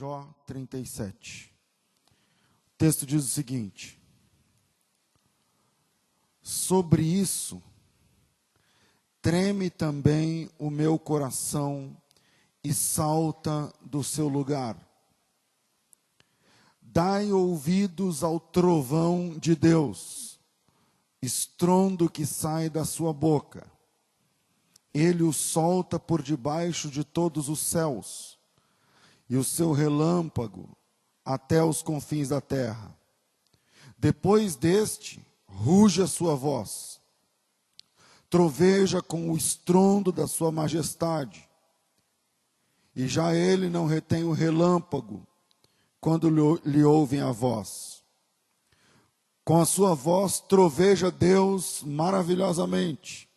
Jó 37. O texto diz o seguinte: sobre isso treme também o meu coração e salta do seu lugar. Dai ouvidos ao trovão de Deus, estrondo que sai da sua boca. Ele o solta por debaixo de todos os céus, e o seu relâmpago até os confins da terra. Depois deste, ruge a sua voz, troveja com o estrondo da sua majestade, e já ele não retém o relâmpago quando lhe ouvem a voz. Com a sua voz troveja Deus maravilhosamente,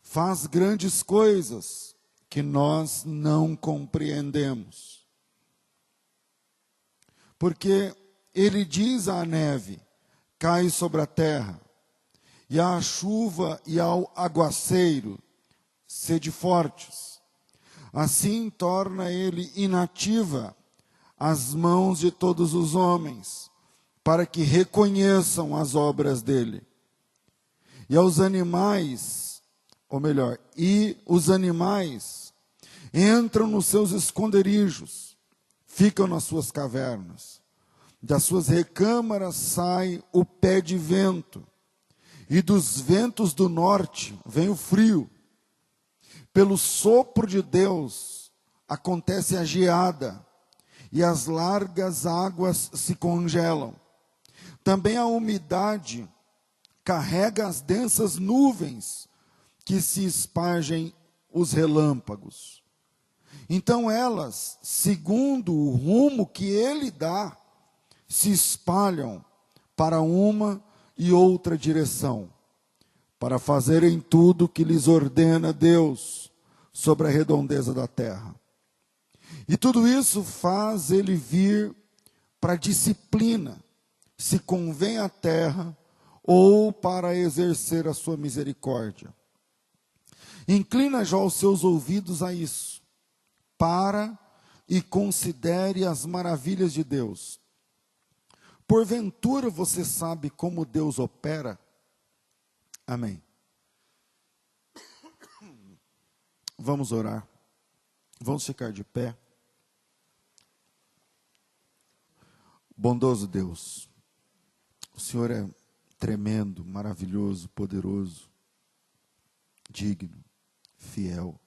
faz grandes coisas que nós não compreendemos. Porque ele diz à neve: cai sobre a terra, e à chuva e ao aguaceiro, sede fortes. Assim torna ele inativa as mãos de todos os homens, para que reconheçam as obras dele. E aos animais, ou melhor, e os animais entram nos seus esconderijos, ficam nas suas cavernas. Das suas recâmaras sai o pé de vento, e dos ventos do norte vem o frio. Pelo sopro de Deus acontece a geada, e as largas águas se congelam. Também a umidade carrega as densas nuvens que se espargem os relâmpagos. Então elas, segundo o rumo que ele dá, se espalham para uma e outra direção, para fazerem tudo o que lhes ordena Deus sobre a redondeza da terra. E tudo isso faz ele vir para disciplina, se convém à terra, ou para exercer a sua misericórdia. Inclina já os seus ouvidos a isso, para e considere as maravilhas de Deus. Porventura você sabe como Deus opera? Amém. Vamos orar. Vamos ficar de pé. Bondoso Deus, o Senhor é tremendo, maravilhoso, poderoso, digno, fiel,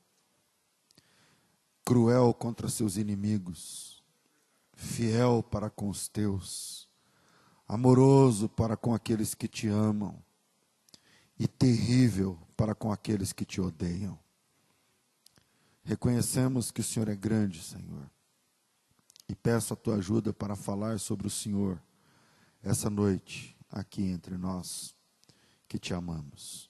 cruel contra seus inimigos, fiel para com os teus, amoroso para com aqueles que te amam e terrível para com aqueles que te odeiam. Reconhecemos que o Senhor é grande, Senhor, e peço a tua ajuda para falar sobre o Senhor essa noite, aqui entre nós, que te amamos.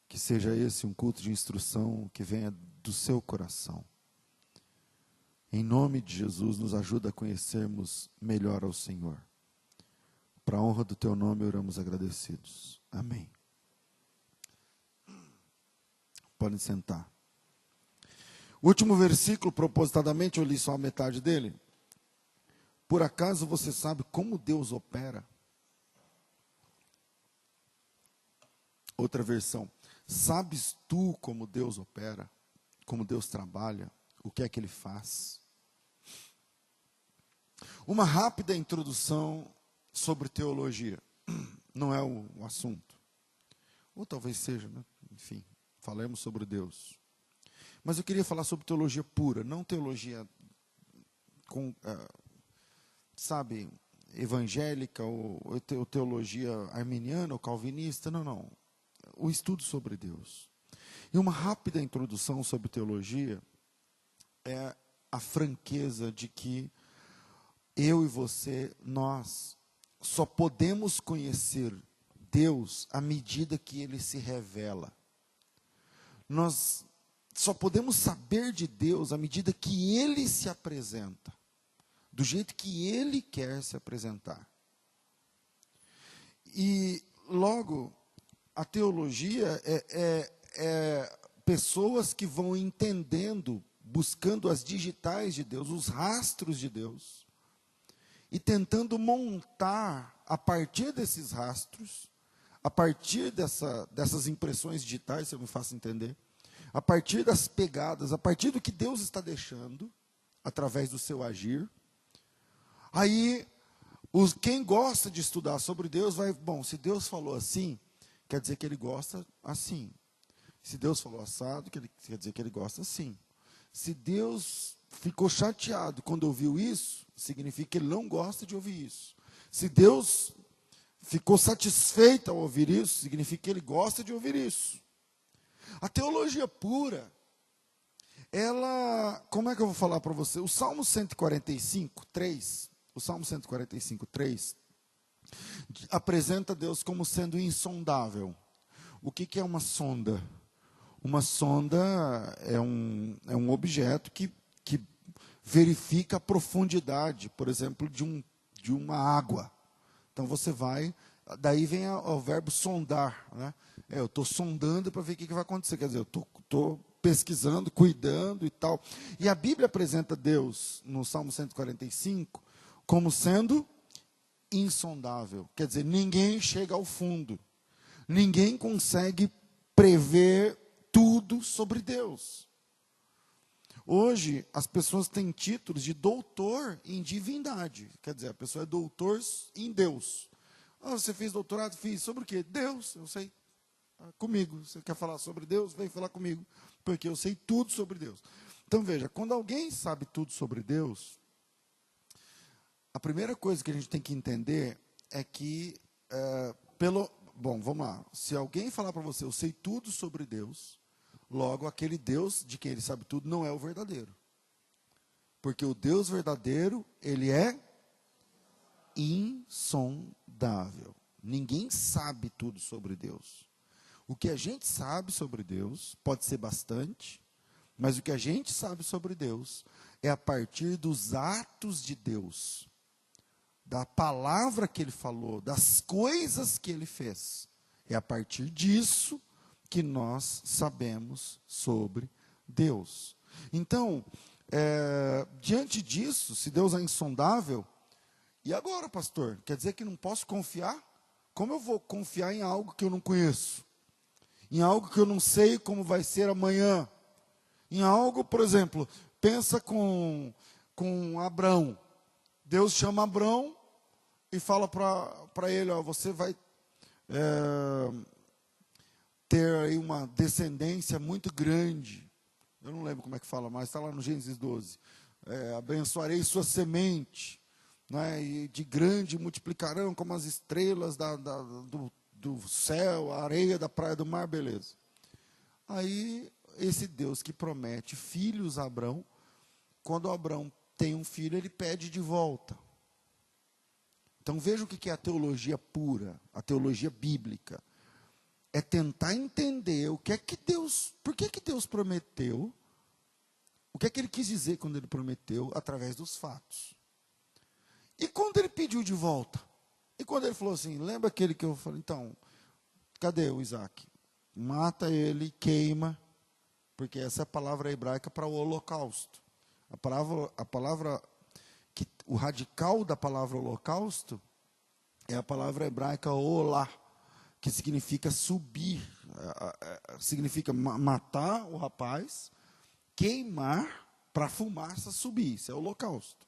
Que seja esse um culto de instrução que venha do seu coração. Em nome de Jesus, nos ajuda a conhecermos melhor ao Senhor. Para a honra do teu nome, oramos agradecidos. Amém. Podem sentar. O último versículo, propositadamente, eu li só a metade dele. Por acaso você sabe como Deus opera? Outra versão. Sabes tu como Deus opera? Como Deus trabalha? O que é que Ele faz? Uma rápida introdução sobre teologia. Não é o assunto. Ou talvez seja, né? Enfim, falemos sobre Deus. Mas eu queria falar sobre teologia pura, não teologia com... evangélica, ou teologia arminiana, ou calvinista, não. O estudo sobre Deus. E uma rápida introdução sobre teologia é a franqueza de que eu e você, nós, só podemos conhecer Deus à medida que Ele se revela. Nós só podemos saber de Deus à medida que Ele se apresenta, do jeito que Ele quer se apresentar. E, logo, a teologia é pessoas que vão entendendo buscando as digitais de Deus, os rastros de Deus, e tentando montar, a partir desses rastros, a partir dessas impressões digitais, se eu me faço entender, a partir das pegadas, a partir do que Deus está deixando, através do seu agir, aí, quem gosta de estudar sobre Deus vai, bom, se Deus falou assim, quer dizer que ele gosta assim. Se Deus falou assado, quer dizer que ele gosta assim. Se Deus ficou chateado quando ouviu isso, significa que ele não gosta de ouvir isso. Se Deus ficou satisfeito ao ouvir isso, significa que ele gosta de ouvir isso. A teologia pura, ela, como é que eu vou falar para você? O Salmo 145, 3, apresenta Deus como sendo insondável. O que é uma sonda? Uma sonda é um objeto que verifica a profundidade, por exemplo, de uma água. Então você vai, daí vem o verbo sondar, né? Eu estou sondando para ver o que vai acontecer. Quer dizer, eu estou pesquisando, cuidando e tal. E a Bíblia apresenta Deus, no Salmo 145, como sendo insondável. Quer dizer, ninguém chega ao fundo. Ninguém consegue prever tudo sobre Deus. Hoje, as pessoas têm títulos de doutor em divindade. Quer dizer, a pessoa é doutor em Deus. Você fez doutorado? Fiz. Sobre o quê? Deus, eu sei. Comigo. Você quer falar sobre Deus? Vem falar comigo. Porque eu sei tudo sobre Deus. Então, veja, quando alguém sabe tudo sobre Deus, a primeira coisa que a gente tem que entender é que, bom, vamos lá. Se alguém falar para você, eu sei tudo sobre Deus, logo, aquele Deus de quem ele sabe tudo não é o verdadeiro. Porque o Deus verdadeiro, ele é insondável. Ninguém sabe tudo sobre Deus. O que a gente sabe sobre Deus pode ser bastante, mas o que a gente sabe sobre Deus é a partir dos atos de Deus, da palavra que ele falou, das coisas que ele fez. É a partir disso que nós sabemos sobre Deus. Então, diante disso, se Deus é insondável, e agora, pastor? Quer dizer que não posso confiar? Como eu vou confiar em algo que eu não conheço? Em algo que eu não sei como vai ser amanhã? Em algo, por exemplo, pensa com Abrão. Deus chama Abrão e fala para ele, você vai ter aí uma descendência muito grande. Eu não lembro como é que fala, mas está lá no Gênesis 12. Abençoarei sua semente, né, e de grande multiplicarão como as estrelas do céu, a areia da praia do mar, beleza. Aí, esse Deus que promete filhos a Abrão, quando Abrão tem um filho, ele pede de volta. Então veja o que é a teologia pura, a teologia bíblica. É tentar entender por que Deus prometeu, o que é que ele quis dizer quando ele prometeu, através dos fatos. E quando ele pediu de volta? E quando ele falou assim, lembra aquele que eu falei, então, cadê o Isaac? Mata ele, queima, porque essa é a palavra hebraica para o holocausto. A palavra o radical da palavra holocausto é a palavra hebraica olá, que significa subir, significa matar o rapaz, queimar para a fumaça subir. Isso é holocausto.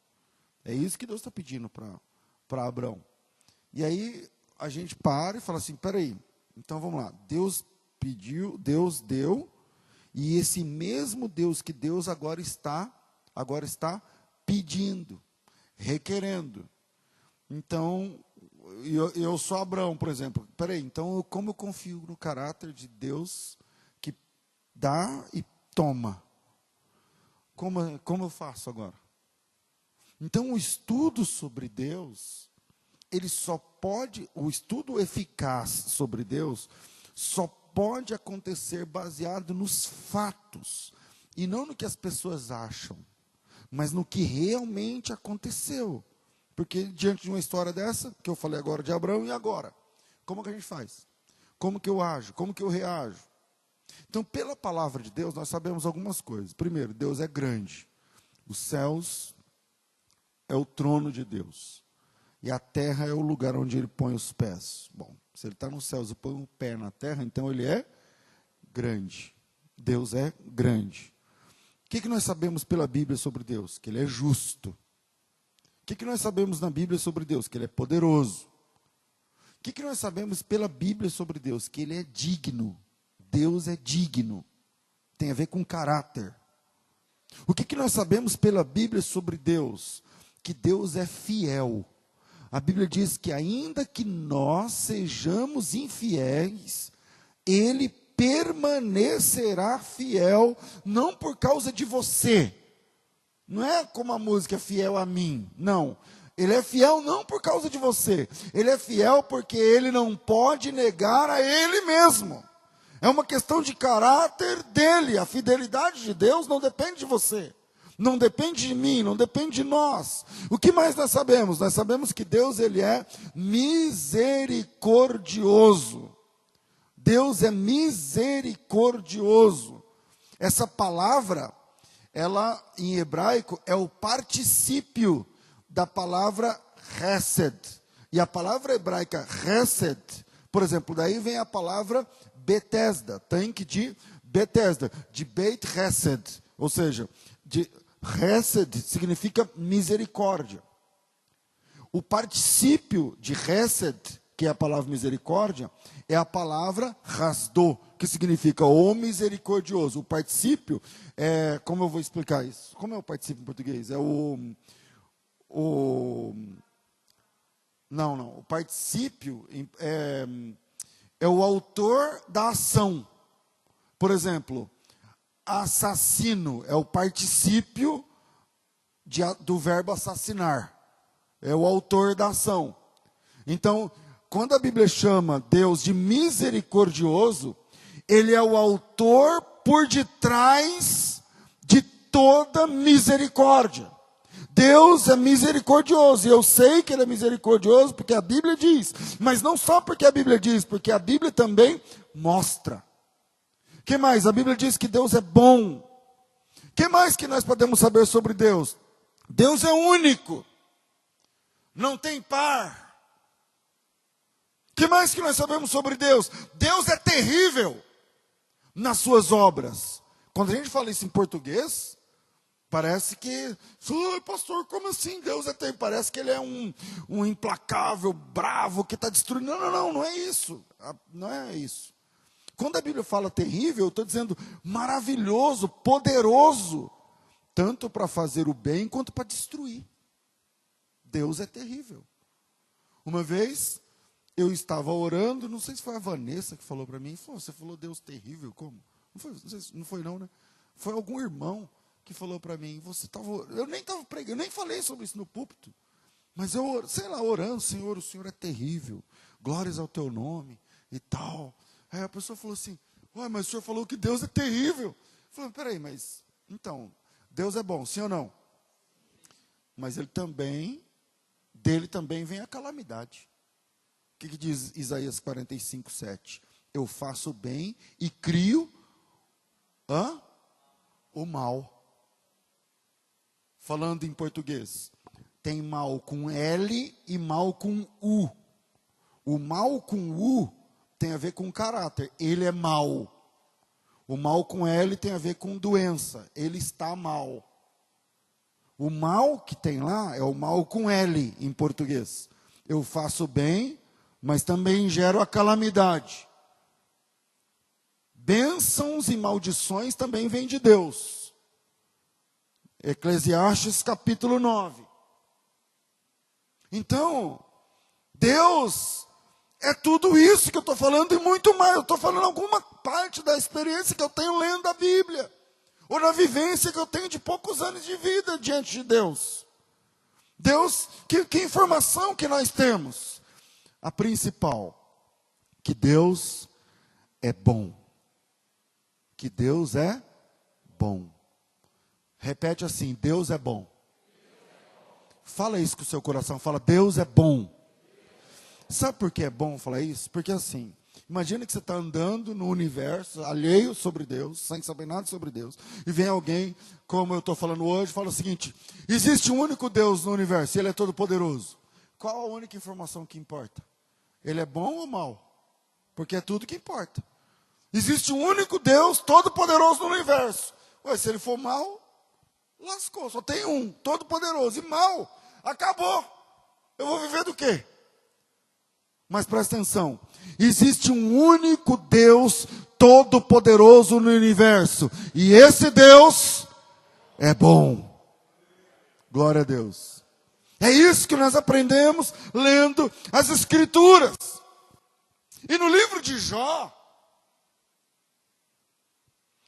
É isso que Deus está pedindo para Abrão. E aí a gente para e fala assim, peraí, então vamos lá, Deus pediu, Deus deu, e esse mesmo Deus que Deus agora está pedindo, requerendo. Então, eu sou Abrão, por exemplo. Peraí, então como eu confio no caráter de Deus que dá e toma? Como eu faço agora? Então, o estudo sobre Deus, o estudo eficaz sobre Deus, só pode acontecer baseado nos fatos, e não no que as pessoas acham, mas no que realmente aconteceu. Porque diante de uma história dessa, que eu falei agora de Abraão, e agora? Como que a gente faz? Como que eu ajo? Como que eu reajo? Então, pela palavra de Deus, nós sabemos algumas coisas. Primeiro, Deus é grande. Os céus é o trono de Deus. E a terra é o lugar onde ele põe os pés. Bom, se ele está nos céus e põe um pé na terra, então ele é grande. Deus é grande. O que nós sabemos pela Bíblia sobre Deus? Que ele é justo. O que nós sabemos na Bíblia sobre Deus? Que ele é poderoso. O que nós sabemos pela Bíblia sobre Deus? Que ele é digno. Deus é digno. Tem a ver com caráter. O que nós sabemos pela Bíblia sobre Deus? Que Deus é fiel. A Bíblia diz que ainda que nós sejamos infiéis, ele permanecerá fiel, não por causa de você. Não é como a música fiel a mim, não. Ele é fiel não por causa de você. Ele é fiel porque ele não pode negar a ele mesmo. É uma questão de caráter dele. A fidelidade de Deus não depende de você. Não depende de mim, não depende de nós. O que mais nós sabemos? Nós sabemos que Deus, ele é misericordioso. Deus é misericordioso. Essa palavra, ela em hebraico é o particípio da palavra hesed. E a palavra hebraica hesed, por exemplo, daí vem a palavra Betesda, tanque de Betesda, de Beit Hesed, ou seja, de Hesed significa misericórdia. O particípio de Hesed, que é a palavra misericórdia, é a palavra Hasdo, que significa o misericordioso. O particípio, como eu vou explicar isso? Como é o particípio em português? O particípio é o autor da ação. Por exemplo, assassino é o particípio do verbo assassinar. É o autor da ação. Então, quando a Bíblia chama Deus de misericordioso, ele é o autor por detrás de toda misericórdia. Deus é misericordioso, e eu sei que ele é misericordioso porque a Bíblia diz, mas não só porque a Bíblia diz, porque a Bíblia também mostra. O que mais? A Bíblia diz que Deus é bom. O que mais que nós podemos saber sobre Deus? Deus é único, não tem par. O que mais que nós sabemos sobre Deus? Deus é terrível nas suas obras. Quando a gente fala isso em português, parece que, pastor, como assim Deus é terrível? Parece que ele é um implacável, bravo, que está destruindo. Não é isso. Não é isso. Quando a Bíblia fala terrível, eu estou dizendo maravilhoso, poderoso, tanto para fazer o bem quanto para destruir. Deus é terrível. Uma vez, eu estava orando, não sei se foi a Vanessa que falou para mim, você falou Deus terrível, como? Não foi não, né? Foi algum irmão que falou para mim, eu nem estava pregando, eu nem falei sobre isso no púlpito, mas eu, orando, Senhor, o Senhor é terrível, glórias ao teu nome e tal. Aí a pessoa falou assim, mas o Senhor falou que Deus é terrível. Eu falei, peraí, mas, então, Deus é bom, sim ou não? Mas dele também vem a calamidade. O que diz Isaías 45:7? Eu faço o bem e crio o mal. Falando em português, tem mal com L e mal com U. O mal com U tem a ver com caráter, ele é mau. O mal com L tem a ver com doença, ele está mal. O mal que tem lá é o mal com L em português. Eu faço bem, mas também gero a calamidade. Bênçãos e maldições também vêm de Deus. Eclesiastes capítulo 9. Então, Deus é tudo isso que eu estou falando e muito mais. Eu estou falando alguma parte da experiência que eu tenho lendo a Bíblia. Ou na vivência que eu tenho de poucos anos de vida diante de Deus. Deus, que informação que nós temos? A principal, que Deus é bom. Que Deus é bom. Repete assim, Deus é bom. Fala isso com o seu coração, fala, Deus é bom. Sabe por que é bom falar isso? Porque assim, Imagina que você está andando no universo, alheio sobre Deus, sem saber nada sobre Deus, e vem alguém, como eu estou falando hoje, fala o seguinte: existe um único Deus no universo, e Ele é todo poderoso. Qual a única informação que importa? Ele é bom ou mau? Porque é tudo que importa. Existe um único Deus, todo poderoso no universo. Ué, se Ele for mau, lascou, só tem um, todo poderoso, e mau, acabou. Eu vou viver do quê? Mas presta atenção, existe um único Deus todo-poderoso no universo, e esse Deus é bom. Glória a Deus. É isso que nós aprendemos lendo as Escrituras. E no livro de Jó,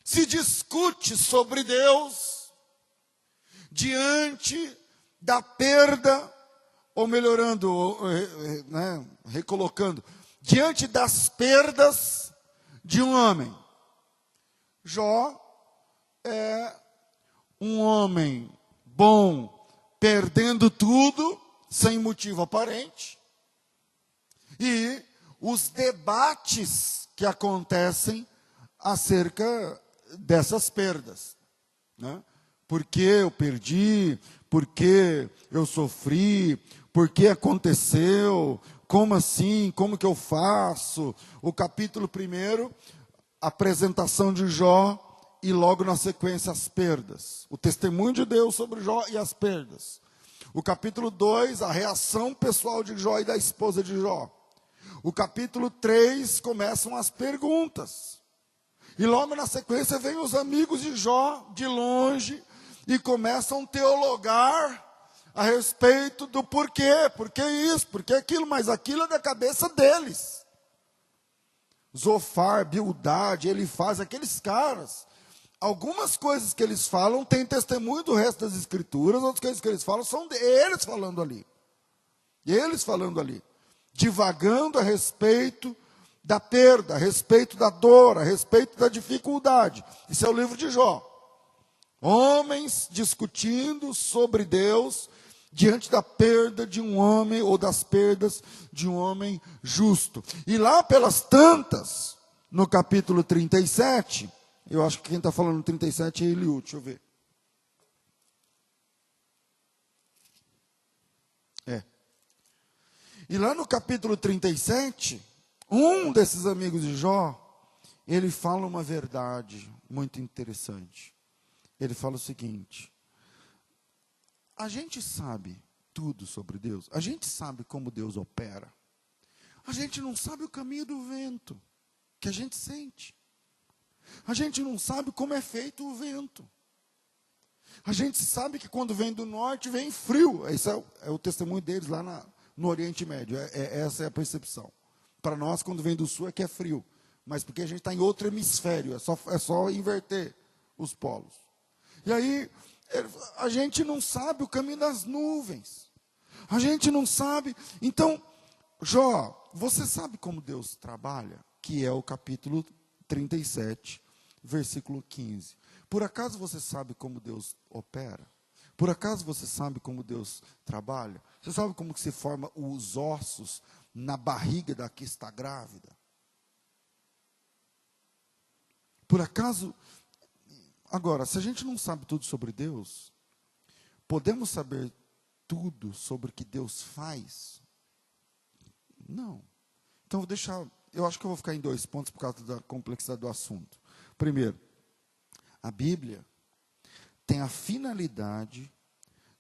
se discute sobre Deus diante da perda, ou melhorando, né, recolocando, diante das perdas de um homem. Jó é um homem bom, perdendo tudo, sem motivo aparente. E os debates que acontecem acerca dessas perdas, né? Por que eu perdi? Por que eu sofri? Por que aconteceu? Como assim? Como que eu faço? O capítulo 1, apresentação de Jó, e logo na sequência as perdas. O testemunho de Deus sobre Jó e as perdas. O capítulo 2, a reação pessoal de Jó e da esposa de Jó. O capítulo 3, começam as perguntas. E logo na sequência vem os amigos de Jó, de longe, e começam a teologar a respeito do porquê. Por que isso? Por que aquilo? Mas aquilo é da cabeça deles. Zofar, Bildade, Elifaz, aqueles caras. Algumas coisas que eles falam têm testemunho do resto das Escrituras, outras coisas que eles falam são eles falando ali. Eles falando ali. Divagando a respeito da perda, a respeito da dor, a respeito da dificuldade. Isso é o livro de Jó. Homens discutindo sobre Deus diante da perda de um homem, ou das perdas de um homem justo. E lá pelas tantas, no capítulo 37, eu acho que quem está falando no 37 é Eliú, deixa eu ver. E lá no capítulo 37, um desses amigos de Jó, ele fala uma verdade muito interessante. Ele fala o seguinte: a gente sabe tudo sobre Deus, a gente sabe como Deus opera, a gente não sabe o caminho do vento, que a gente sente, a gente não sabe como é feito o vento, a gente sabe que quando vem do norte vem frio. Esse é o testemunho deles lá no Oriente Médio, essa é a percepção. Para nós, quando vem do sul, é que é frio, mas porque a gente está em outro hemisfério, é só inverter os polos. E aí, a gente não sabe o caminho das nuvens. A gente não sabe. Então, Jó, você sabe como Deus trabalha? Que é o capítulo 37, versículo 15. Por acaso você sabe como Deus opera? Por acaso você sabe como Deus trabalha? Você sabe como que se forma os ossos na barriga da que está grávida? Por acaso... Agora, se a gente não sabe tudo sobre Deus, podemos saber tudo sobre o que Deus faz? Não. Então, eu acho que eu vou ficar em 2 pontos por causa da complexidade do assunto. Primeiro, a Bíblia tem a finalidade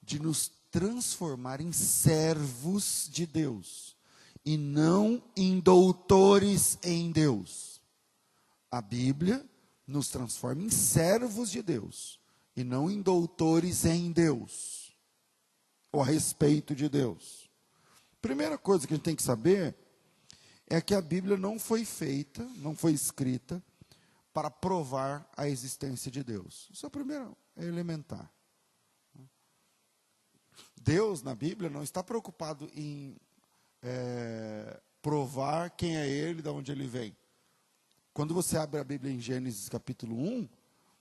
de nos transformar em servos de Deus, e não em doutores em Deus. A Bíblia nos transforma em servos de Deus, e não em doutores em Deus, ou a respeito de Deus. Primeira coisa que a gente tem que saber é que a Bíblia não foi feita, não foi escrita para provar a existência de Deus. Isso é o primeiro, é elementar. Deus, na Bíblia, não está preocupado em provar quem é Ele, de onde Ele vem. Quando você abre a Bíblia em Gênesis capítulo 1,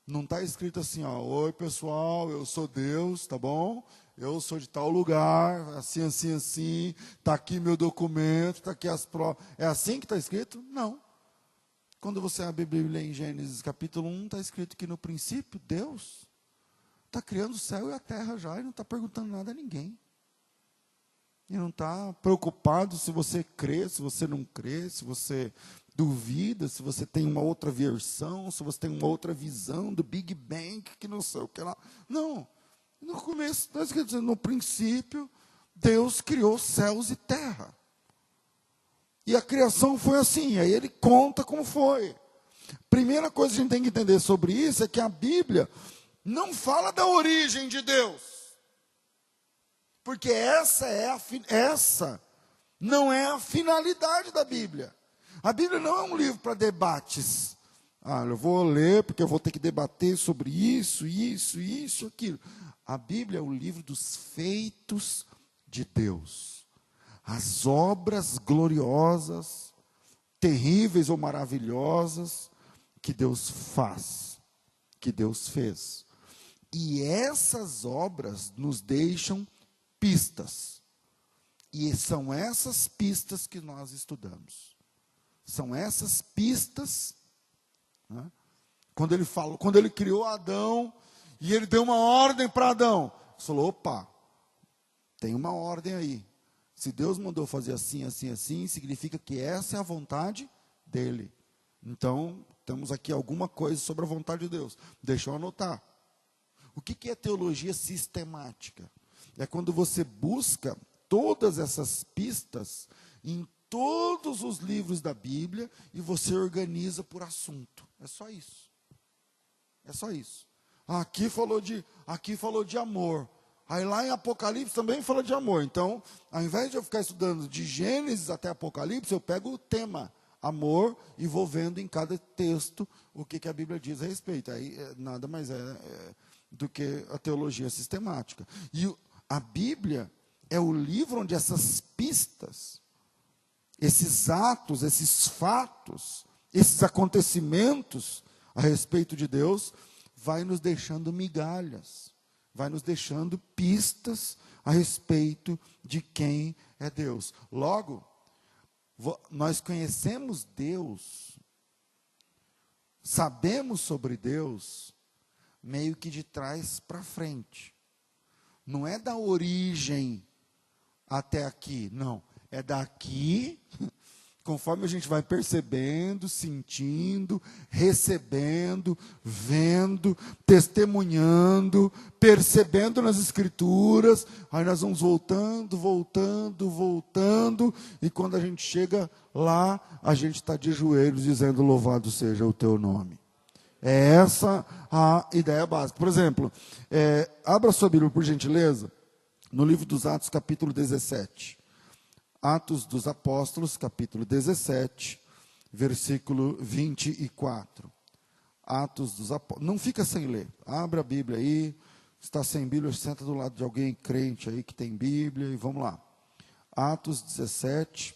Não está escrito assim, ó, oi pessoal, eu sou Deus, tá bom? Eu sou de tal lugar, assim, assim, assim, está aqui meu documento, está aqui as provas. É assim que está escrito? Não. Quando você abre a Bíblia em Gênesis capítulo 1, está escrito que no princípio Deus está criando o céu e a terra já, e não está perguntando nada a ninguém. E não está preocupado se você crê, se você não crê, se você duvida, se você tem uma outra versão, se você tem uma outra visão do Big Bang, que não sei o que lá. Não. No começo, está escrito, no princípio, Deus criou céus e terra. E a criação foi assim, aí ele conta como foi. Primeira coisa que a gente tem que entender sobre isso é que a Bíblia não fala da origem de Deus. Porque essa não é a finalidade da Bíblia. A Bíblia não é um livro para debates. Eu vou ler porque eu vou ter que debater sobre isso, aquilo. A Bíblia é o livro dos feitos de Deus. As obras gloriosas, terríveis ou maravilhosas que Deus faz, que Deus fez. E essas obras nos deixam pistas. E são essas pistas que nós estudamos. São essas pistas, né? Quando ele criou Adão, e ele deu uma ordem para Adão. Ele falou, opa, tem uma ordem aí. Se Deus mandou fazer assim, assim, assim, significa que essa é a vontade dele. Então, temos aqui alguma coisa sobre a vontade de Deus. Deixa eu anotar. O que é teologia sistemática? É quando você busca todas essas pistas em todos os livros da Bíblia e você organiza por assunto. É só isso. É só isso. Aqui falou de amor. Aí lá em Apocalipse também fala de amor. Então, ao invés de eu ficar estudando de Gênesis até Apocalipse, eu pego o tema amor e vou vendo em cada texto o que a Bíblia diz a respeito. Aí nada mais é do que a teologia sistemática. E a Bíblia é o livro onde essas pistas, esses atos, esses fatos, esses acontecimentos a respeito de Deus, vai nos deixando migalhas, vai nos deixando pistas a respeito de quem é Deus. Logo, nós conhecemos Deus, sabemos sobre Deus, meio que de trás para frente. Não é da origem até aqui, não. É daqui, conforme a gente vai percebendo, sentindo, recebendo, vendo, testemunhando, percebendo nas Escrituras, aí nós vamos voltando, e quando a gente chega lá, a gente está de joelhos dizendo, louvado seja o teu nome. É essa a ideia básica. Por exemplo, abra sua Bíblia, por gentileza, no livro dos Atos, capítulo 17. Atos dos Apóstolos, capítulo 17, versículo 24. Atos dos Apóstolos. Não fica sem ler. Abra a Bíblia aí. Está sem Bíblia, senta do lado de alguém crente aí que tem Bíblia e vamos lá. Atos 17,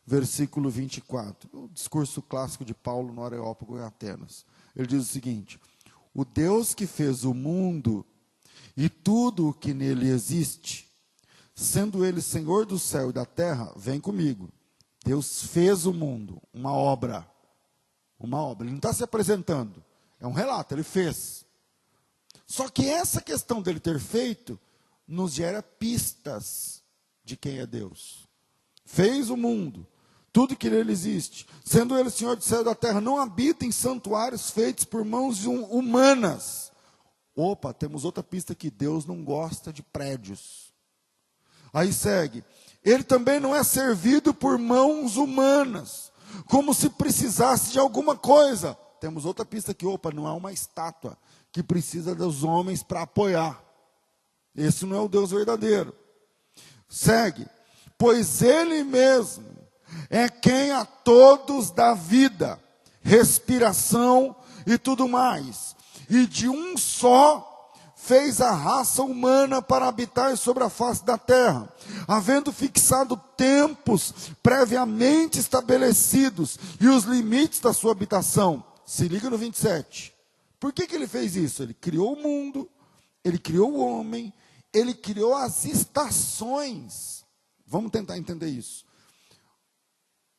versículo 24. O discurso clássico de Paulo no Areópago em Atenas. Ele diz o seguinte: o Deus que fez o mundo e tudo o que nele existe, sendo ele Senhor do céu e da terra, vem comigo. Deus fez o mundo, uma obra. Uma obra. Ele não está se apresentando. É um relato, ele fez. Só que essa questão dele ter feito, nos gera pistas de quem é Deus. Fez o mundo, tudo que nele existe. Sendo ele Senhor do céu e da terra, não habita em santuários feitos por mãos humanas. Opa, temos outra pista aqui. Deus não gosta de prédios. Aí segue, ele também não é servido por mãos humanas, como se precisasse de alguma coisa. Temos outra pista aqui, opa, não é uma estátua que precisa dos homens para apoiar. Esse não é o Deus verdadeiro. Segue, pois ele mesmo é quem a todos dá vida, respiração e tudo mais. E de um só fez a raça humana para habitar sobre a face da terra, havendo fixado tempos previamente estabelecidos e os limites da sua habitação. Se liga no 27. Por que ele fez isso? Ele criou o mundo, ele criou o homem, ele criou as estações. Vamos tentar entender isso.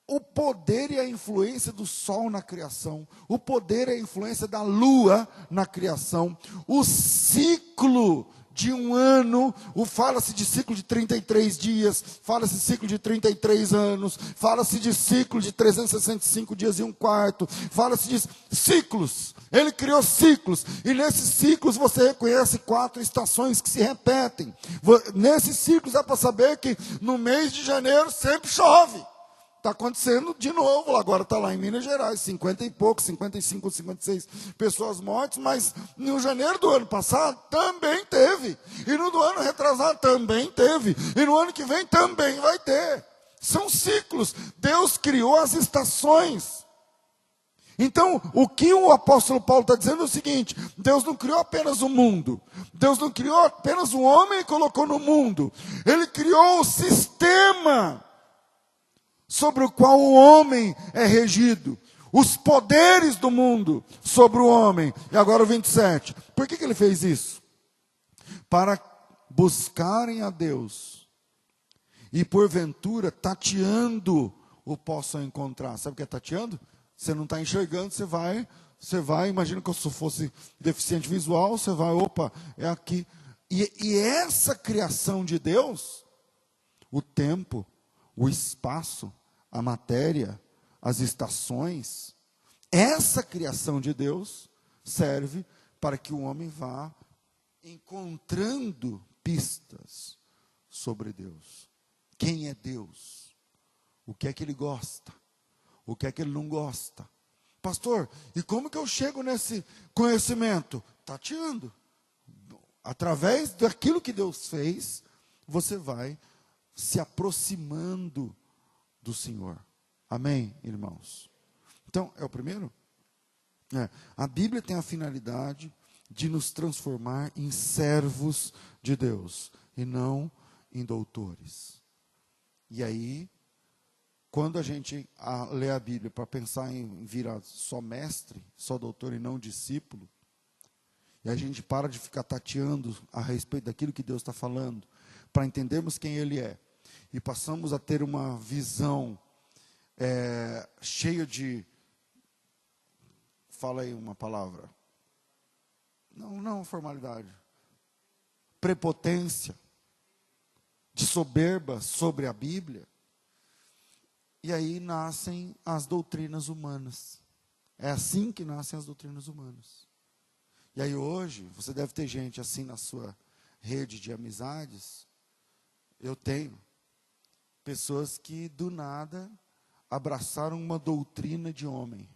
O poder e a influência do sol na criação, o poder e a influência da lua na criação, o ciclo de um ano, fala-se de ciclo de 33 dias, fala-se de ciclo de 33 anos, fala-se de ciclo de 365 dias e um quarto, fala-se de ciclos. Ele criou ciclos, e nesses ciclos você reconhece 4 estações que se repetem. Nesses ciclos dá para saber que no mês de janeiro sempre chove. Está acontecendo de novo, agora está lá em Minas Gerais, 50 e poucos, 55, 56 pessoas mortas, mas no janeiro do ano passado também teve, e no do ano retrasado também teve, e no ano que vem também vai ter. São ciclos, Deus criou as estações. Então, o que o apóstolo Paulo está dizendo é o seguinte: Deus não criou apenas o mundo, Deus não criou apenas o homem e colocou no mundo, Ele criou o sistema sobre o qual o homem é regido, os poderes do mundo sobre o homem. E agora o 27. Por que ele fez isso? Para buscarem a Deus e porventura tateando o possam encontrar. Sabe o que é tateando? Você não está enxergando, você vai, imagina que eu fosse deficiente visual, você vai, opa, é aqui. E essa criação de Deus, o tempo, o espaço, a matéria, as estações, essa criação de Deus serve para que o homem vá encontrando pistas sobre Deus. Quem é Deus? O que é que ele gosta? O que é que ele não gosta? Pastor, e como que eu chego nesse conhecimento? Tateando. Através daquilo que Deus fez, você vai se aproximando do Senhor. Amém, irmãos? Então, é o primeiro? A Bíblia tem a finalidade de nos transformar em servos de Deus, e não em doutores. E aí, quando a gente lê a Bíblia para pensar em virar só mestre, só doutor e não discípulo, e a gente para de ficar tateando a respeito daquilo que Deus está falando, para entendermos quem Ele é, e passamos a ter uma visão cheia de, fala aí uma palavra, não formalidade, prepotência, de soberba sobre a Bíblia, e aí nascem as doutrinas humanas. É assim que nascem as doutrinas humanas. E aí hoje, você deve ter gente assim na sua rede de amizades. Eu tenho pessoas que do nada abraçaram uma doutrina de homem.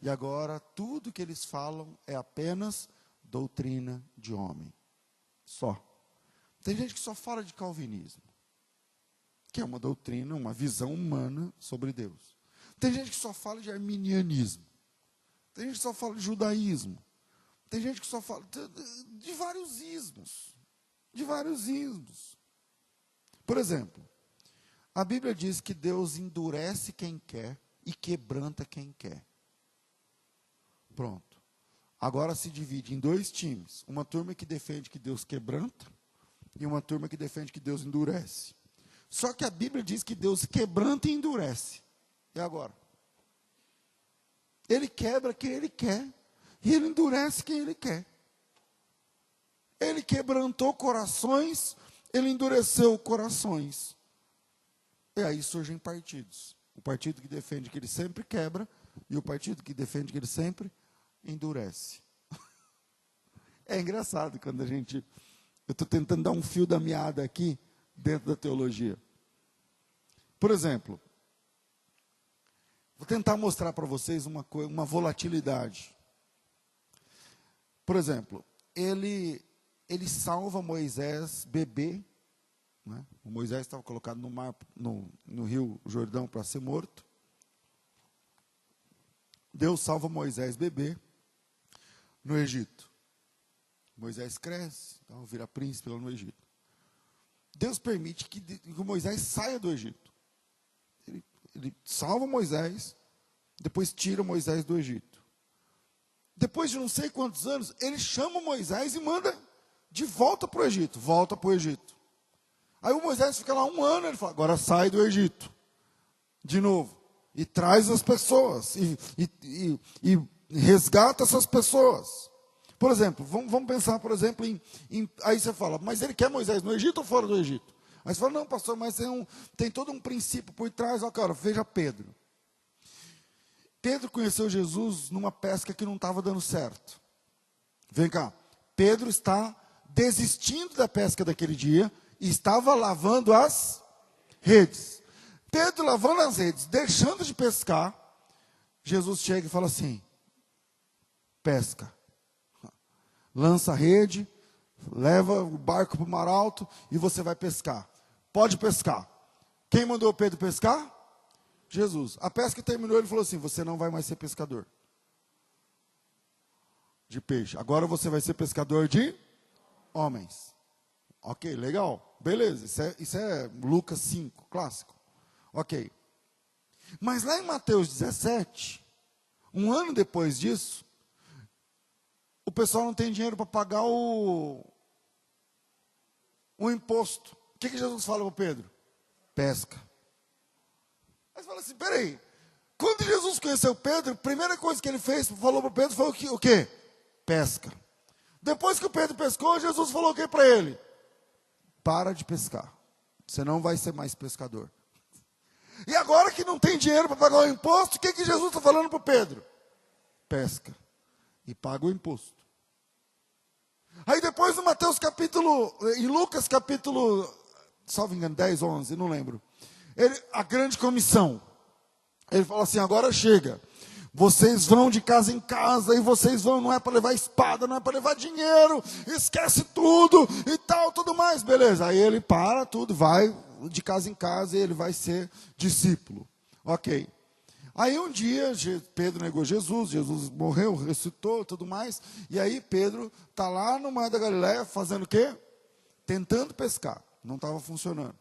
E agora tudo que eles falam é apenas doutrina de homem. Só. Tem gente que só fala de calvinismo, que é uma doutrina, uma visão humana sobre Deus. Tem gente que só fala de arminianismo. Tem gente que só fala de judaísmo. Tem gente que só fala de vários ismos. De vários ismos. Por exemplo, a Bíblia diz que Deus endurece quem quer e quebranta quem quer. Pronto. Agora se divide em 2 times. Uma turma que defende que Deus quebranta e uma turma que defende que Deus endurece. Só que a Bíblia diz que Deus quebranta e endurece. E agora? Ele quebra quem Ele quer e Ele endurece quem Ele quer. Ele quebrantou corações, Ele endureceu corações. E aí surgem partidos. O partido que defende que Ele sempre quebra e o partido que defende que Ele sempre endurece. É engraçado quando eu estou tentando dar um fio da meada aqui, dentro da teologia. Por exemplo, vou tentar mostrar para vocês uma volatilidade. Por exemplo, ele salva Moisés bebê, né? O Moisés estava colocado no mar, no rio Jordão para ser morto. Deus salva Moisés bebê no Egito. Moisés cresce, então vira príncipe lá no Egito. Deus permite que Moisés saia do Egito. Ele salva Moisés, depois tira Moisés do Egito. depois de não sei quantos anos, ele chama Moisés e manda de volta para o Egito. Volta para o Egito. Aí o Moisés fica lá 1 ano, ele fala, agora sai do Egito. De novo. E traz as pessoas. E resgata essas pessoas. Por exemplo, vamos pensar, por exemplo, aí você fala, mas ele quer Moisés no Egito ou fora do Egito? Aí você fala, não, pastor, mas tem todo um princípio por trás. Ó, cara, veja Pedro. Pedro conheceu Jesus numa pesca que não estava dando certo. Vem cá. Pedro está desistindo da pesca daquele dia e estava lavando as redes. Pedro lavando as redes, deixando de pescar, Jesus chega e fala assim, pesca. Lança a rede, leva o barco para o mar alto e você vai pescar. Pode pescar. Quem mandou Pedro pescar? Jesus. A pesca terminou, ele falou assim, você não vai mais ser pescador de peixe. Agora você vai ser pescador de homens. Ok, legal. Beleza, isso é Lucas 5, clássico. Ok. Mas lá em Mateus 17, 1 ano depois disso, o pessoal não tem dinheiro para pagar o imposto. O que Jesus fala para Pedro? Pesca. Aí você fala assim, peraí, quando Jesus conheceu Pedro, a primeira coisa que ele fez, falou para Pedro, foi o quê? Pesca. Depois que o Pedro pescou, Jesus falou o quê para ele? Para de pescar, você não vai ser mais pescador. E agora que não tem dinheiro para pagar o imposto, o que Jesus está falando para o Pedro? Pesca, e paga o imposto. Aí depois no Mateus capítulo, em Lucas capítulo, salvo engano, 10, 11, não lembro. A grande comissão. Ele fala assim, agora chega. Vocês vão de casa em casa e vocês vão, não é para levar espada, não é para levar dinheiro, esquece tudo e tal, tudo mais. Beleza, aí ele para tudo, vai de casa em casa e ele vai ser discípulo. Ok. Aí um dia Pedro negou Jesus, Jesus morreu, ressuscitou, tudo mais. E aí Pedro está lá no mar da Galileia fazendo o quê? Tentando pescar. Não estava funcionando.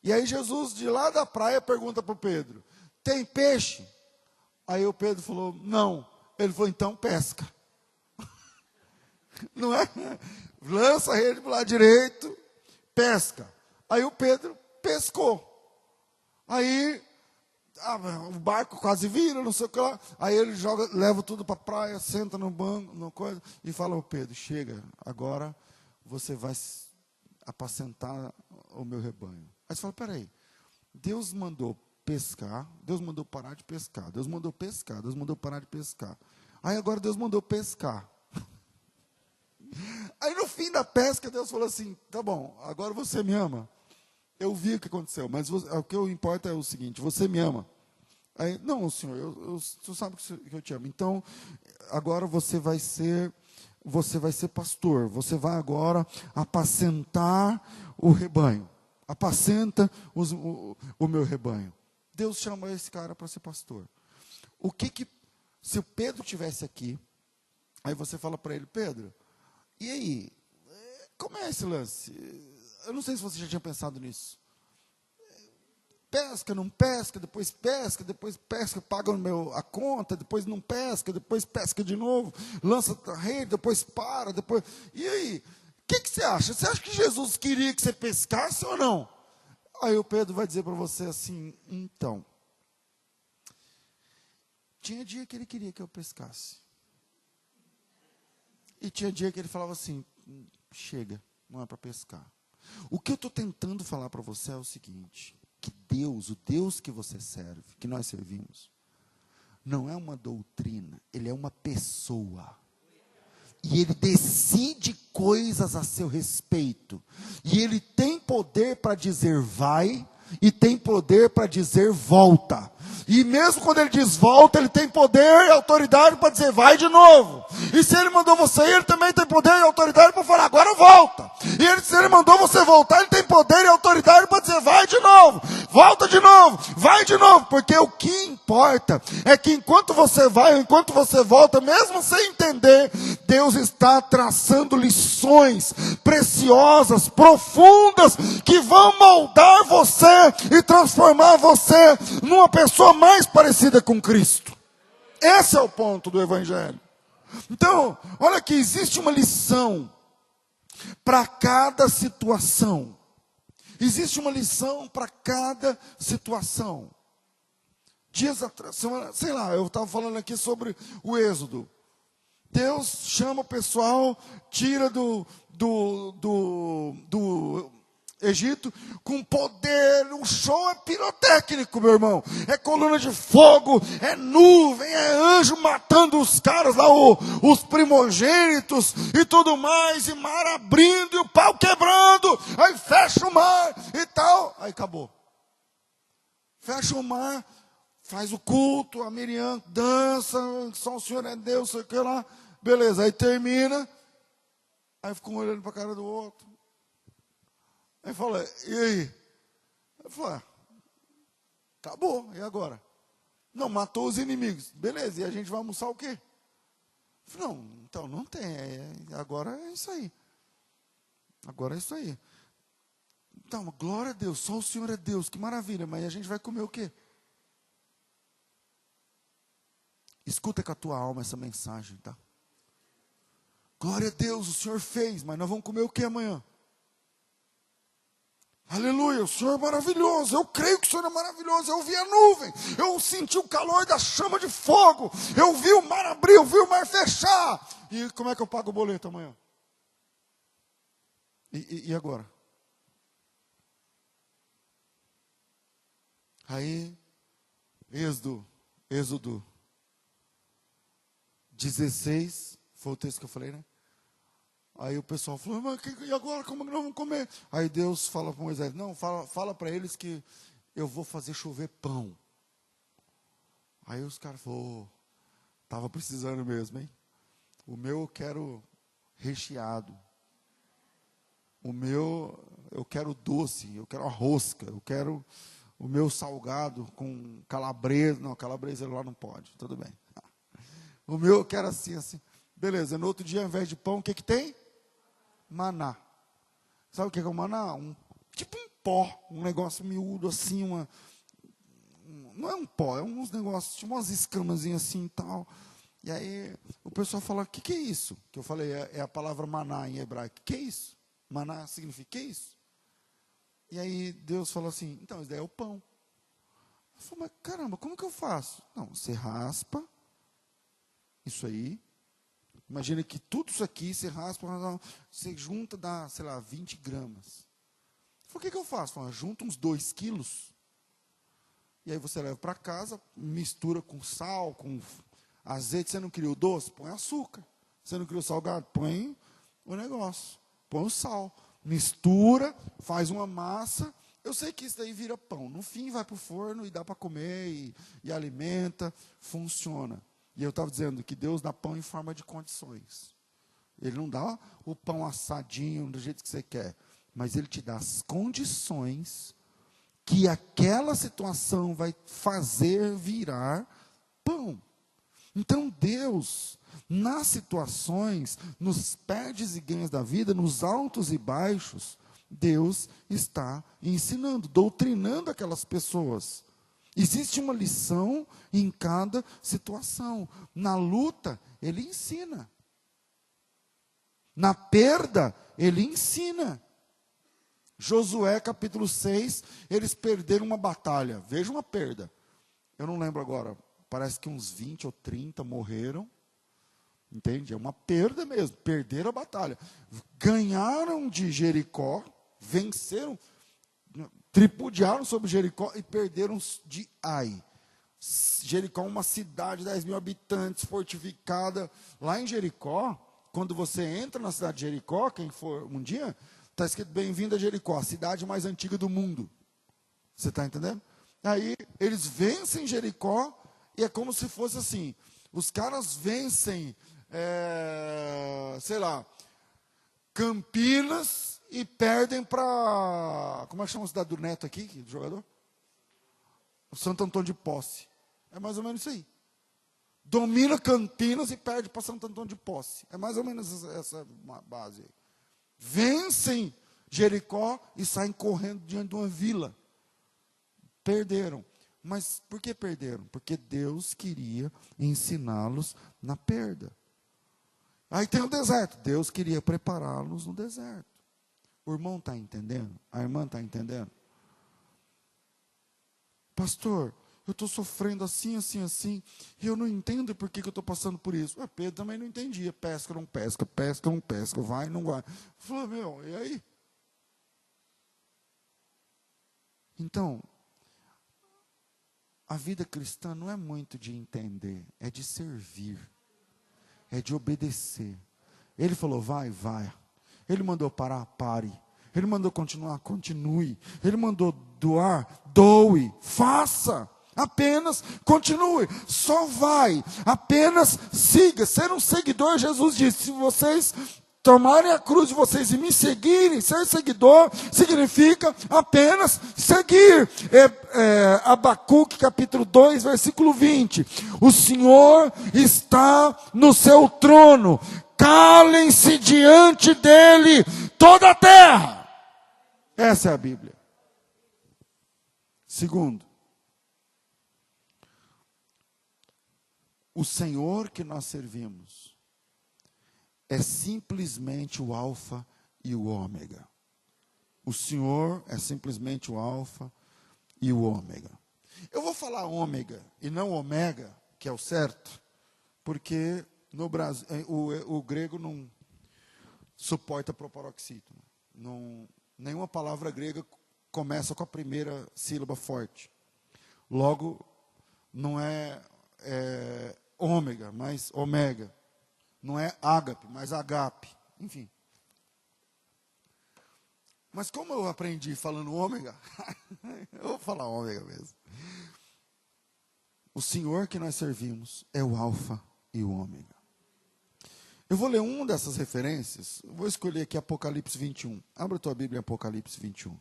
E aí Jesus, de lá da praia, pergunta para o Pedro, tem peixe? Aí o Pedro falou, não. Ele falou, então pesca. Não é? Lança a rede para o lado direito, pesca. Aí o Pedro pescou. Aí o barco quase vira, não sei o que lá. Aí ele leva tudo para a praia, senta no banco, no coisa, e fala ao Pedro, chega, agora você vai apacentar o meu rebanho. Aí você fala, peraí, Deus mandou pescar, Deus mandou parar de pescar, Deus mandou pescar, Deus mandou parar de pescar. Aí agora Deus mandou pescar. Aí no fim da pesca, Deus falou assim, tá bom, agora você me ama. Eu vi o que aconteceu, mas o que importa é o seguinte, você me ama. Aí, não, senhor, você sabe que eu te amo. Então, agora você vai ser pastor, você vai agora apacentar o rebanho. Apacenta o meu rebanho. Deus chamou esse cara para ser pastor. Se o Pedro estivesse aqui, aí você fala para ele, Pedro, e aí, como é esse lance? Eu não sei se você já tinha pensado nisso. Pesca, não pesca, depois pesca, paga a conta, depois não pesca, depois pesca de novo, lança a rede, depois para, depois... E aí, o que você acha? Você acha que Jesus queria que você pescasse ou não? Aí o Pedro vai dizer para você assim, então, tinha dia que ele queria que eu pescasse. E tinha dia que ele falava assim, chega, não é para pescar. O que eu estou tentando falar para você é o seguinte, que Deus, o Deus que você serve, que nós servimos, não é uma doutrina, ele é uma pessoa. E ele decide coisas a seu respeito. E ele tem poder para dizer vai, e tem poder para dizer volta. E mesmo quando ele diz volta, ele tem poder e autoridade para dizer vai de novo. E se ele mandou você ir, ele também tem poder e autoridade para falar agora volta. E se ele mandou você voltar, ele tem poder e autoridade para dizer vai de novo, volta de novo, vai de novo. Porque o que importa é que enquanto você vai, enquanto você volta, mesmo sem entender, Deus está traçando lições preciosas, profundas, que vão moldar você e transformar você numa pessoa mais parecida com Cristo. Esse é o ponto do Evangelho. Então, olha que existe uma lição para cada situação. Existe uma lição para cada situação. Dias atrás, sei lá, eu estava falando aqui sobre o Êxodo. Deus chama o pessoal, tira do Egito com poder. O show é pirotécnico, meu irmão. É coluna de fogo, é nuvem, é anjo matando os caras lá, os primogênitos e tudo mais, e mar abrindo e o pau quebrando. Aí fecha o mar e tal. Aí acabou. Fecha o mar, faz o culto, a Miriam dança, só o Senhor é Deus, sei o que lá. Beleza, aí termina. Aí ficam olhando para a cara do outro. Aí fala, e aí? Eu falei, acabou, e agora? Não, matou os inimigos. Beleza, e a gente vai almoçar o quê? Eu falei, não, então não tem, agora é isso aí. Agora é isso aí. Então, glória a Deus, só o Senhor é Deus, que maravilha, mas a gente vai comer o quê? Escuta com a tua alma essa mensagem, tá? Glória a Deus, o Senhor fez, mas nós vamos comer o que amanhã? Aleluia, o Senhor é maravilhoso, eu creio que o Senhor é maravilhoso, eu vi a nuvem, eu senti o calor da chama de fogo, eu vi o mar abrir, eu vi o mar fechar. E como é que eu pago o boleto amanhã? E agora? Aí, Êxodo 16, foi o texto que eu falei, né? Aí o pessoal falou, mas e agora, como que nós vamos comer? Aí Deus fala para Moisés, não, fala para eles que eu vou fazer chover pão. Aí os caras falaram, estava precisando mesmo, hein? O meu eu quero recheado. O meu, eu quero doce, eu quero a rosca, eu quero o meu salgado com calabresa. Não, calabresa lá não pode, tudo bem. O meu eu quero assim, assim. Beleza, no outro dia, ao invés de pão, o que tem? Maná. Sabe o que é o maná? Tipo um pó, um negócio miúdo assim, não é um pó, é uns negócios, tipo umas escamazinhas assim e tal. E aí o pessoal fala, o que é isso? Que eu falei, é a palavra maná em hebraico. O que é isso? Maná significa, o que é isso? E aí Deus falou assim, então, isso daí é o pão. Eu falei, mas caramba, como que eu faço? Não, você raspa isso aí. Imagina que tudo isso aqui, você raspa, você junta, dá, sei lá, 20 gramas. Eu falei, o que eu faço? Eu falei, junta uns 2 quilos. E aí você leva para casa, mistura com sal, com azeite. Você não queria o doce? Põe açúcar. Você não queria o salgado? Põe o negócio. Põe o sal. Mistura, faz uma massa. Eu sei que isso daí vira pão. No fim vai para o forno e dá para comer e alimenta, funciona. E eu estava dizendo que Deus dá pão em forma de condições. Ele não dá o pão assadinho do jeito que você quer, mas Ele te dá as condições que aquela situação vai fazer virar pão. Então Deus, nas situações, nos perdes e ganhos da vida, nos altos e baixos, Deus está ensinando, doutrinando aquelas pessoas. Existe uma lição em cada situação. Na luta, Ele ensina. Na perda, Ele ensina. Josué capítulo 6, eles perderam uma batalha. Veja uma perda. Eu não lembro agora, parece que uns 20 ou 30 morreram. Entende? É uma perda mesmo, perderam a batalha. Ganharam de Jericó, venceram, tripudiaram sobre Jericó e perderam de Ai. Jericó é uma cidade de 10 mil habitantes, fortificada. Lá em Jericó, quando você entra na cidade de Jericó, quem for um dia, está escrito bem-vindo a Jericó, a cidade mais antiga do mundo. Você está entendendo? Aí eles vencem Jericó e é como se fosse assim, os caras vencem, sei lá, Campinas e perdem para, como é que chama a cidade do Neto aqui, do jogador? O Santo Antônio de Posse. É mais ou menos isso aí. Domina Campinas e perde para Santo Antônio de Posse. É mais ou menos essa base aí. Vencem Jericó e saem correndo diante de uma vila. Perderam. Mas por que perderam? Porque Deus queria ensiná-los na perda. Aí tem o deserto. Deus queria prepará-los no deserto. O irmão está entendendo? A irmã está entendendo? Pastor, eu estou sofrendo assim, assim, assim, e eu não entendo por que eu estou passando por isso. Pedro também não entendia. Pesca, não pesca, pesca, não pesca, vai, não vai. Falou, meu, e aí? Então, a vida cristã não é muito de entender, é de servir, é de obedecer. Ele falou, vai, vai. Ele mandou parar, pare. Ele mandou continuar, continue. Ele mandou doar, doe, faça. Apenas continue, só vai, apenas siga. Ser um seguidor, Jesus disse, se vocês tomarem a cruz de vocês e me seguirem, ser seguidor significa apenas seguir. Abacuque capítulo 2, versículo 20. O Senhor está no seu trono, calem-se diante dele toda a terra. Essa é a Bíblia. Segundo, o Senhor que nós servimos é simplesmente o alfa e o ômega. O Senhor é simplesmente o alfa e o ômega. Eu vou falar ômega e não ômega, que é o certo, porque no Brasil o grego não suporta proparoxítono. Nenhuma palavra grega começa com a primeira sílaba forte. Logo, não é ômega, mas omega. Não é ágape, mas agape. Enfim. Mas como eu aprendi falando ômega, eu vou falar ômega mesmo. O Senhor que nós servimos é o alfa e o ômega. Eu vou ler uma dessas referências. Eu vou escolher aqui Apocalipse 21. Abra a tua Bíblia em Apocalipse 21.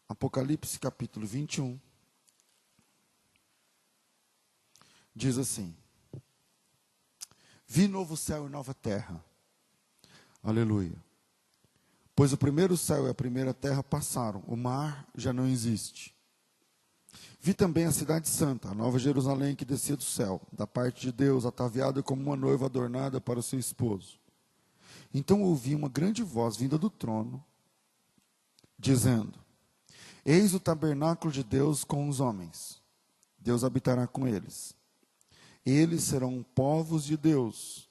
Apocalipse capítulo 21. Diz assim: vi novo céu e nova terra. Aleluia. Pois o primeiro céu e a primeira terra passaram, o mar já não existe. Vi também a cidade santa, a nova Jerusalém que descia do céu, da parte de Deus, ataviada como uma noiva adornada para o seu esposo. Então ouvi uma grande voz vinda do trono, dizendo: eis o tabernáculo de Deus com os homens. Deus habitará com eles. Eles serão povos de Deus,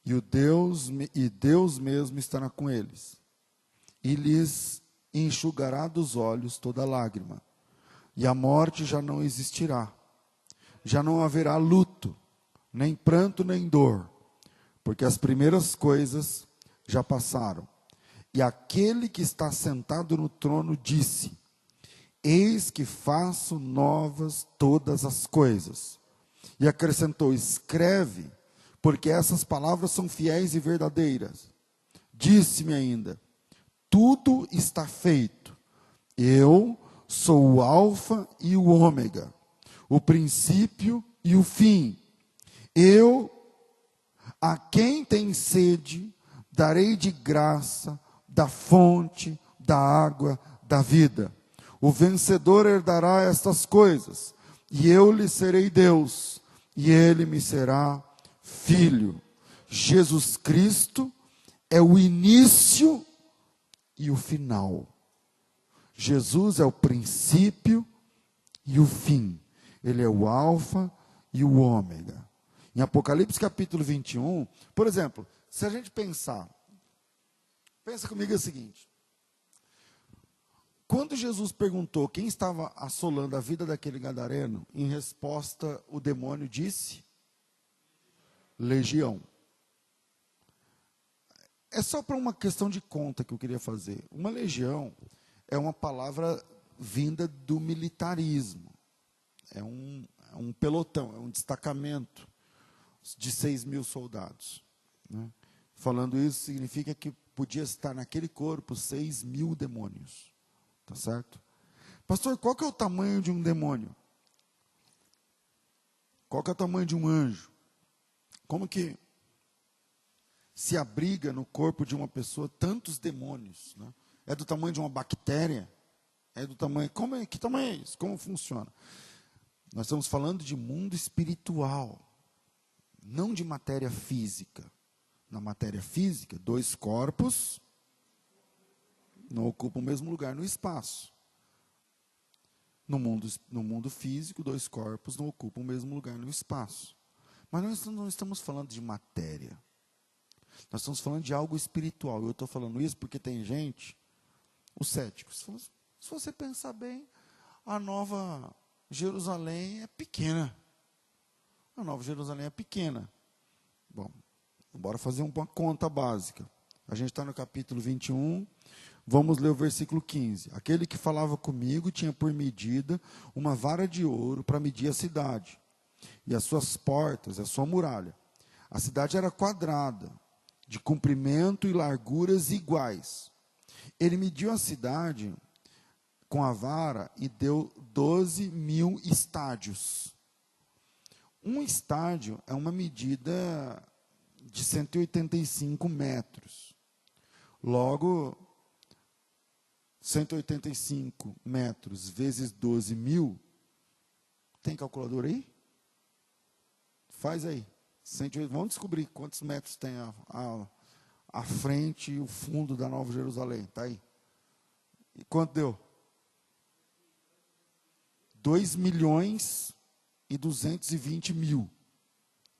e Deus mesmo estará com eles, e lhes enxugará dos olhos toda lágrima, e a morte já não existirá, já não haverá luto, nem pranto, nem dor, porque as primeiras coisas já passaram. E aquele que está sentado no trono disse: eis que faço novas todas as coisas. E acrescentou: escreve, porque essas palavras são fiéis e verdadeiras. Disse-me ainda: tudo está feito. Eu sou o alfa e o ômega, o princípio e o fim. Eu, a quem tem sede, darei de graça da fonte da água da vida. O vencedor herdará estas coisas, e eu lhe serei Deus, e ele me será filho. Jesus Cristo é o início e o final. Jesus é o princípio e o fim. Ele é o alfa e o ômega. Em Apocalipse capítulo 21, por exemplo, se a gente pensa comigo o seguinte: quando Jesus perguntou quem estava assolando a vida daquele gadareno, em resposta o demônio disse: legião. É só para uma questão de conta que eu queria fazer. Uma legião é uma palavra vinda do militarismo. É um pelotão, é um destacamento de 6.000 soldados. Né? Falando isso, significa que podia estar naquele corpo 6.000 demônios. Tá certo? Pastor, qual que é o tamanho de um demônio? Qual que é o tamanho de um anjo? Como que se abriga no corpo de uma pessoa tantos demônios? Né? É do tamanho de uma bactéria? É do tamanho... que tamanho é isso? Como funciona? Nós estamos falando de mundo espiritual. não de matéria física. Na matéria física, 2 corpos não ocupam o mesmo lugar no espaço. No mundo físico, 2 corpos não ocupam o mesmo lugar no espaço. Mas nós não estamos falando de matéria. Nós estamos falando de algo espiritual. Eu estou falando isso porque tem gente, os céticos, se você pensar bem, a Nova Jerusalém é pequena. A Nova Jerusalém é pequena. Bom, bora fazer uma conta básica. A gente está no capítulo 21, vamos ler o versículo 15. Aquele que falava comigo tinha por medida uma vara de ouro para medir a cidade, e as suas portas, a sua muralha. A cidade era quadrada, de comprimento e larguras iguais. Ele mediu a cidade com a vara e deu 12.000 estádios. Um estádio é uma medida de 185 metros. Logo, 185 metros vezes 12.000, tem calculadora aí? Faz aí. Vamos descobrir quantos metros tem a frente e o fundo da Nova Jerusalém. Está aí. E quanto deu? 2.220.000.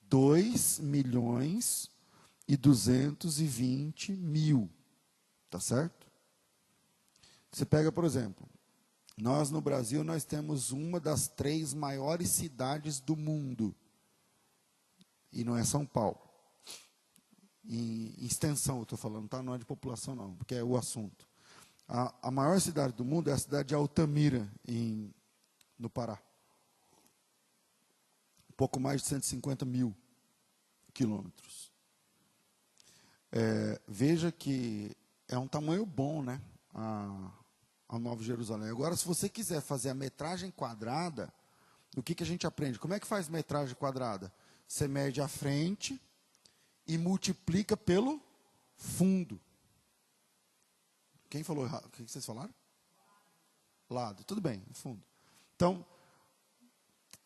2.220.000. Tá certo? Você pega, por exemplo, nós no Brasil, nós temos uma das 3 maiores cidades do mundo. E não é São Paulo. Em extensão, eu estou falando, tá? Não é de população, não, porque é o assunto. A maior cidade do mundo é a cidade de Altamira, no Pará. Um pouco mais de 150.000 quilômetros. Veja que é um tamanho bom, né? A Nova Jerusalém. Agora, se você quiser fazer a metragem quadrada, o que a gente aprende? Como é que faz metragem quadrada? Você mede a frente e multiplica pelo fundo. Quem falou errado? O que vocês falaram? Lado. Tudo bem, fundo. Então,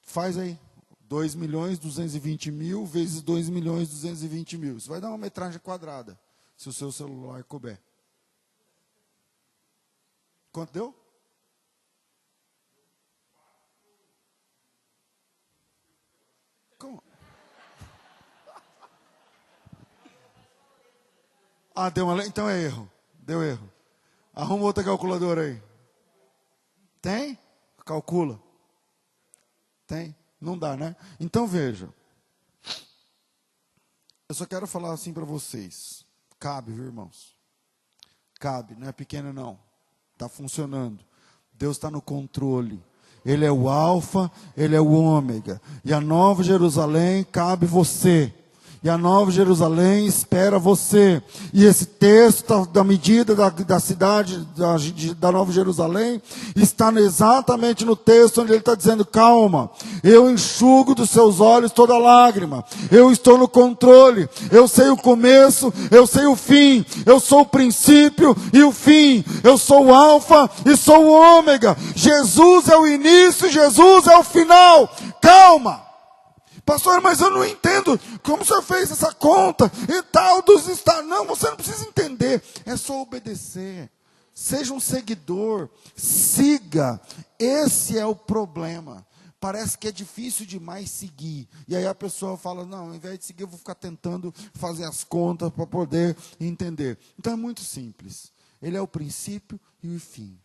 faz aí. 2.220.000 vezes 2.220.000. Isso vai dar uma metragem quadrada, se o seu celular couber. Quanto deu? Como? Deu uma. Então é erro. Deu erro. Arruma outra calculadora aí. Tem? Calcula. Tem? Não dá, né? Então veja. Eu só quero falar assim para vocês. Cabe, viu, irmãos? Cabe, não é pequeno não. Está funcionando. Deus está no controle. Ele é o alfa, ele é o ômega. E a Nova Jerusalém cabe você. E a Nova Jerusalém espera você. E esse texto da medida da cidade da Nova Jerusalém está exatamente no texto onde ele está dizendo: calma, eu enxugo dos seus olhos toda lágrima. Eu estou no controle. Eu sei o começo, eu sei o fim. Eu sou o princípio e o fim. Eu sou o alfa e sou o ômega. Jesus é o início, Jesus é o final. Calma. Pastor, mas eu não entendo como o senhor fez essa conta e tal dos estados. Não, você não precisa entender. É só obedecer. Seja um seguidor. Siga. Esse é o problema. Parece que é difícil demais seguir. E aí a pessoa fala: não, ao invés de seguir, eu vou ficar tentando fazer as contas para poder entender. Então é muito simples. Ele é o princípio e o fim.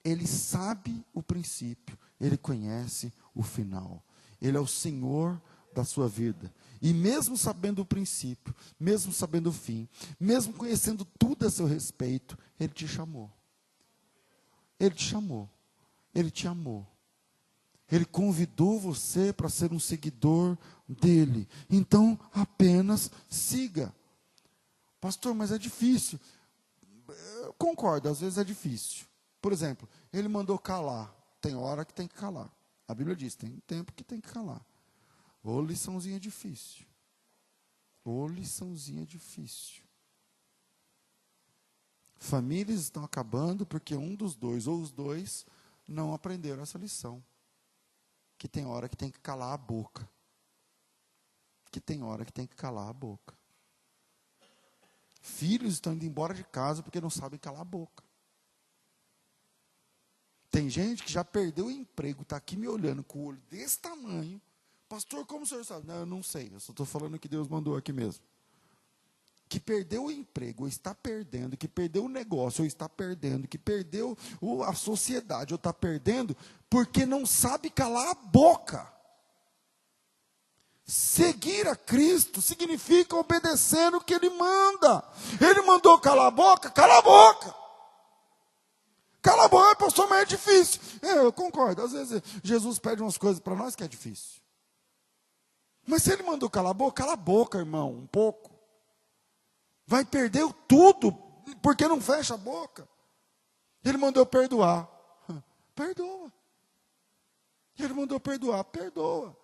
Ele sabe o princípio. Ele conhece o final. Ele é o Senhor da sua vida. E mesmo sabendo o princípio, mesmo sabendo o fim, mesmo conhecendo tudo a seu respeito, Ele te chamou. Ele te chamou. Ele te amou. Ele convidou você para ser um seguidor dEle. Então, apenas siga. Pastor, mas é difícil. Eu concordo, às vezes é difícil. Por exemplo, Ele mandou calar. Tem hora que tem que calar. A Bíblia diz, tem tempo que tem que calar. Ô liçãozinha difícil. Ô liçãozinha difícil. Famílias estão acabando porque um dos dois ou os dois não aprenderam essa lição. Que tem hora que tem que calar a boca. que tem hora que tem que calar a boca. Filhos estão indo embora de casa porque não sabem calar a boca. Tem gente que já perdeu o emprego, está aqui me olhando com o olho desse tamanho. Pastor, como o senhor sabe? Não, eu não sei, eu só estou falando que Deus mandou aqui mesmo. Que perdeu o emprego, ou está perdendo, que perdeu o negócio, ou está perdendo, que perdeu a sociedade, ou está perdendo, porque não sabe calar a boca. Seguir a Cristo significa obedecer o que Ele manda. Ele mandou calar a boca, cala a boca. Cala a boca, pastor, mas é difícil. Eu concordo, às vezes Jesus pede umas coisas para nós que é difícil. Mas se Ele mandou calar a boca, cala a boca, irmão, um pouco. Vai perder tudo, porque não fecha a boca. Ele mandou perdoar. Perdoa. Ele mandou perdoar, perdoa.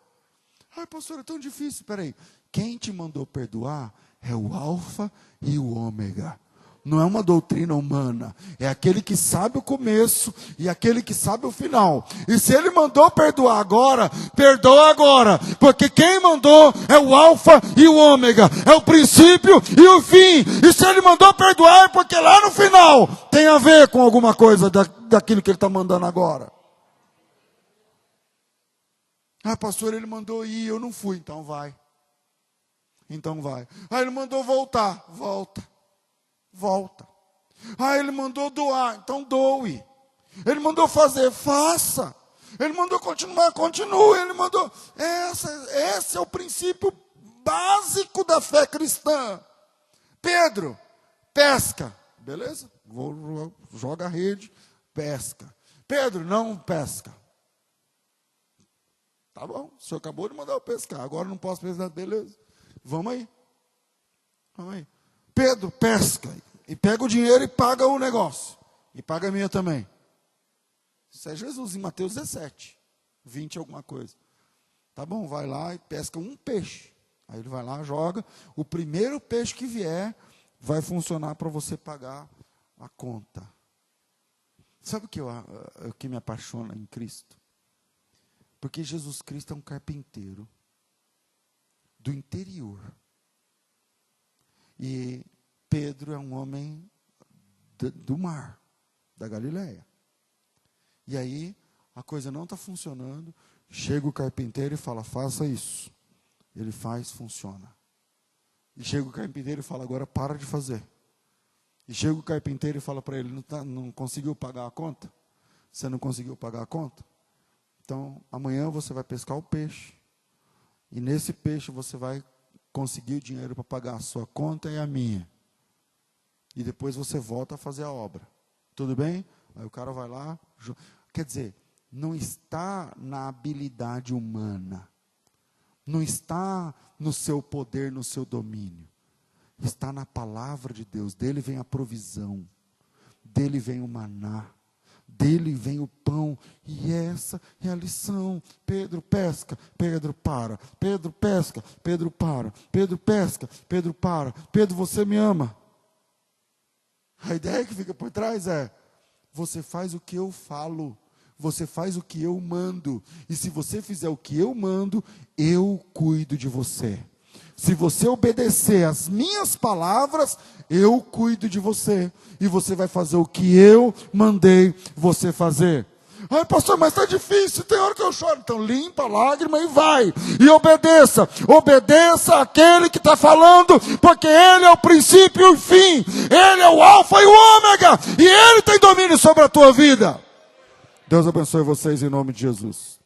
Ai, pastor, é tão difícil. Espera aí. Quem te mandou perdoar é o Alfa e o Ômega. Não é uma doutrina humana. É aquele que sabe o começo e aquele que sabe o final. E se ele mandou perdoar agora, perdoa agora. Porque quem mandou é o Alfa e o Ômega. É o princípio e o fim. E se ele mandou perdoar é porque lá no final tem a ver com alguma coisa daquilo que ele está mandando agora. Ah, pastor, ele mandou ir, eu não fui. Então vai. Então vai. Ah, ele mandou voltar. Volta. Volta. Ah, ele mandou doar, então doe. Ele mandou fazer, faça. Ele mandou continuar, continue. Ele mandou. Esse é o princípio básico da fé cristã. Pedro, pesca. Beleza? Joga a rede, pesca. Pedro, não pesca. Tá bom, o senhor acabou de mandar eu pescar. Agora não posso pescar, beleza? Vamos aí. Vamos aí. Pedro, pesca, e pega o dinheiro e paga o negócio, e paga a minha também. Isso é Jesus, em Mateus 17, 20 alguma coisa. Tá bom, vai lá e pesca um peixe. Aí ele vai lá, joga, o primeiro peixe que vier, vai funcionar para você pagar a conta. Sabe o que me apaixona em Cristo? Porque Jesus Cristo é um carpinteiro do interior. E Pedro é um homem do mar, da Galileia. E aí, a coisa não está funcionando, chega o carpinteiro e fala, faça isso. Ele faz, funciona. E chega o carpinteiro e fala, agora para de fazer. E chega o carpinteiro e fala para ele, não conseguiu pagar a conta? Você não conseguiu pagar a conta? Então, amanhã você vai pescar o peixe. E nesse peixe você vai conseguir o dinheiro para pagar a sua conta e a minha. E depois você volta a fazer a obra. Tudo bem? Aí o cara vai lá. Quer dizer, não está na habilidade humana. Não está no seu poder, no seu domínio. Está na palavra de Deus. Dele vem a provisão. Dele vem o maná. Dele vem o pão, e essa é a lição. Pedro pesca, Pedro para. Pedro pesca, Pedro para. Pedro pesca, Pedro para. Pedro, você me ama. A ideia que fica por trás é, você faz o que eu falo, você faz o que eu mando, e se você fizer o que eu mando, eu cuido de você. Se você obedecer às minhas palavras, eu cuido de você. E você vai fazer o que eu mandei você fazer. Ai, pastor, mas está difícil, tem hora que eu choro. Então limpa a lágrima e vai. E obedeça. Obedeça àquele que está falando, porque Ele é o princípio e o fim. Ele é o alfa e o ômega. E Ele tem domínio sobre a tua vida. Deus abençoe vocês em nome de Jesus.